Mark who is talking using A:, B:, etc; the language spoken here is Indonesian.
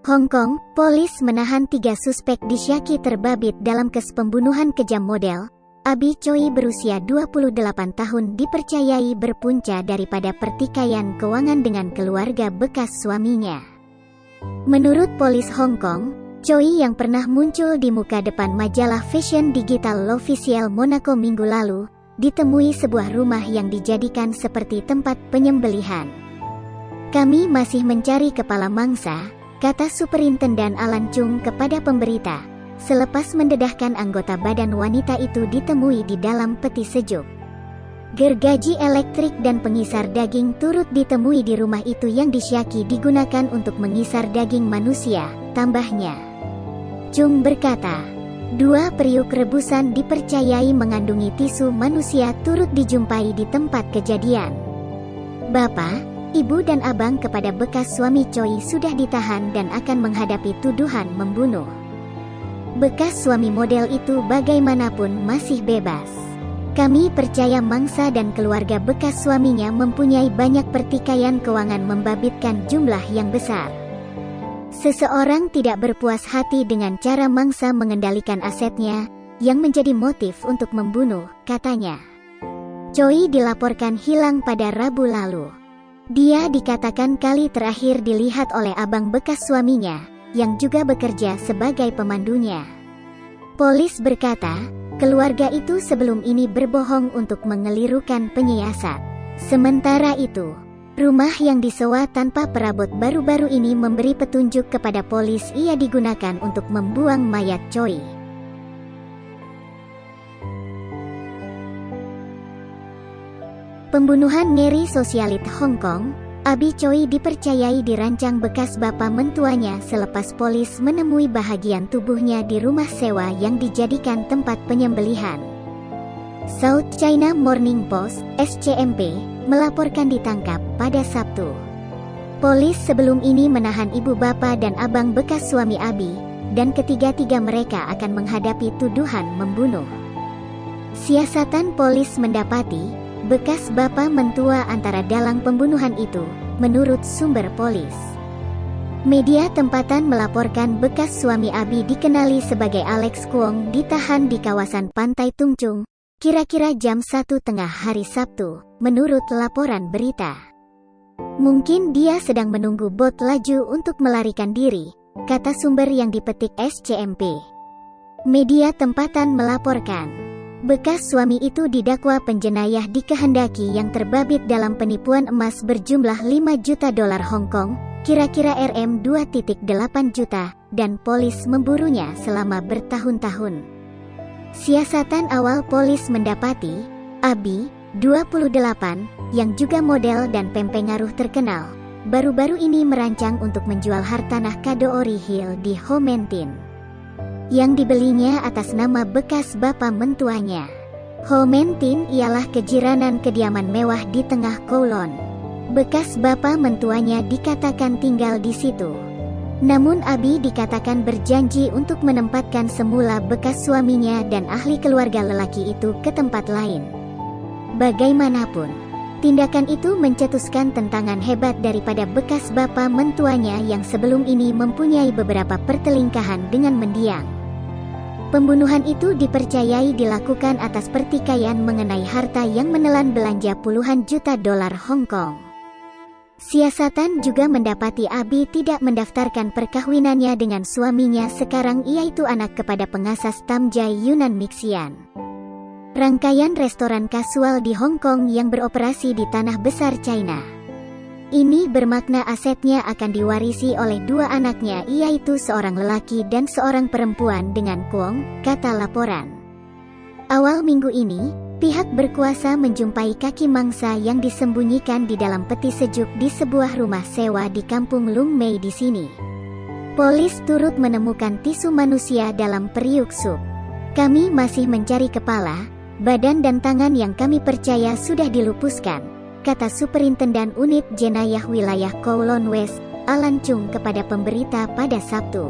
A: Hong Kong, polis menahan 3 suspek disyaki terbabit dalam kasus pembunuhan kejam model. Abi Choi berusia 28 tahun dipercayai berpunca daripada pertikaian keuangan dengan keluarga bekas suaminya. Menurut polis Hong Kong, Choi yang pernah muncul di muka depan majalah fashion digital L'Officiel Monaco minggu lalu, ditemui sebuah rumah yang dijadikan seperti tempat penyembelihan. "Kami masih mencari kepala mangsa," kata Superintendan Alan Chung kepada pemberita, selepas mendedahkan anggota badan wanita itu ditemui di dalam peti sejuk. Gergaji elektrik dan pengisar daging turut ditemui di rumah itu yang disyaki digunakan untuk mengisar daging manusia, tambahnya. Chung berkata, 2 periuk rebusan dipercayai mengandungi tisu manusia turut dijumpai di tempat kejadian. Bapak, Ibu dan abang kepada bekas suami Choi sudah ditahan dan akan menghadapi tuduhan membunuh. Bekas suami model itu bagaimanapun masih bebas. Kami percaya mangsa dan keluarga bekas suaminya mempunyai banyak pertikaian keuangan membabitkan jumlah yang besar. Seseorang tidak berpuas hati dengan cara mangsa mengendalikan asetnya, yang menjadi motif untuk membunuh, katanya. Choi dilaporkan hilang pada Rabu lalu. Dia dikatakan kali terakhir dilihat oleh abang bekas suaminya, yang juga bekerja sebagai pemandunya. Polis berkata, keluarga itu sebelum ini berbohong untuk mengelirukan penyiasat. Sementara itu, rumah yang disewa tanpa perabot baru-baru ini memberi petunjuk kepada polis ia digunakan untuk membuang mayat Choi. Pembunuhan ngeri sosialit Hong Kong, Abi Choi dipercayai dirancang bekas bapa mentuanya selepas polis menemui bahagian tubuhnya di rumah sewa yang dijadikan tempat penyembelihan. South China Morning Post, SCMP, melaporkan ditangkap pada Sabtu. Polis sebelum ini menahan ibu bapa dan abang bekas suami Abi, dan ketiga-tiga mereka akan menghadapi tuduhan membunuh. Siasatan polis mendapati bekas bapa mentua antara dalang pembunuhan itu, menurut sumber polis. Media tempatan melaporkan bekas suami Abi dikenali sebagai Alex Kwong ditahan di kawasan Pantai Tung Chung, kira-kira jam 1 tengah hari Sabtu, menurut laporan berita. Mungkin dia sedang menunggu bot laju untuk melarikan diri, kata sumber yang dipetik SCMP. Media tempatan melaporkan, bekas suami itu didakwa penjenayah dikehendaki yang terbabit dalam penipuan emas berjumlah 5 juta dolar Hong Kong, kira-kira Rm 2.8 juta, dan polis memburunya selama bertahun-tahun. Siasatan awal polis mendapati, Abi, 28, yang juga model dan pempengaruh terkenal, baru-baru ini merancang untuk menjual hartanah kado Ori Hill di Ho Man Tin, yang dibelinya atas nama bekas bapa mentuanya. Ho Man Tin ialah kejiranan kediaman mewah di tengah Kowloon. Bekas bapa mentuanya dikatakan tinggal di situ. Namun Abi dikatakan berjanji untuk menempatkan semula bekas suaminya dan ahli keluarga lelaki itu ke tempat lain. Bagaimanapun, tindakan itu mencetuskan tentangan hebat daripada bekas bapa mentuanya yang sebelum ini mempunyai beberapa pertelingkahan dengan mendiang. Pembunuhan itu dipercayai dilakukan atas pertikaian mengenai harta yang menelan belanja puluhan juta dolar Hong Kong. Siasatan juga mendapati Abi tidak mendaftarkan perkahwinannya dengan suaminya sekarang yaitu anak kepada pengasas Tamjai Yunnan Mixian. Rangkaian restoran kasual di Hong Kong yang beroperasi di tanah besar China. Ini bermakna asetnya akan diwarisi oleh 2 anaknya yaitu seorang lelaki dan seorang perempuan dengan Kwong, kata laporan. Awal minggu ini, pihak berkuasa menjumpai kaki mangsa yang disembunyikan di dalam peti sejuk di sebuah rumah sewa di kampung Lung Mei di sini. Polis turut menemukan tisu manusia dalam periuk sup. Kami masih mencari kepala, badan dan tangan yang kami percaya sudah dilupuskan, kata Superintendan Unit Jenayah Wilayah Kowloon West, Alan Chung kepada pemberita pada Sabtu.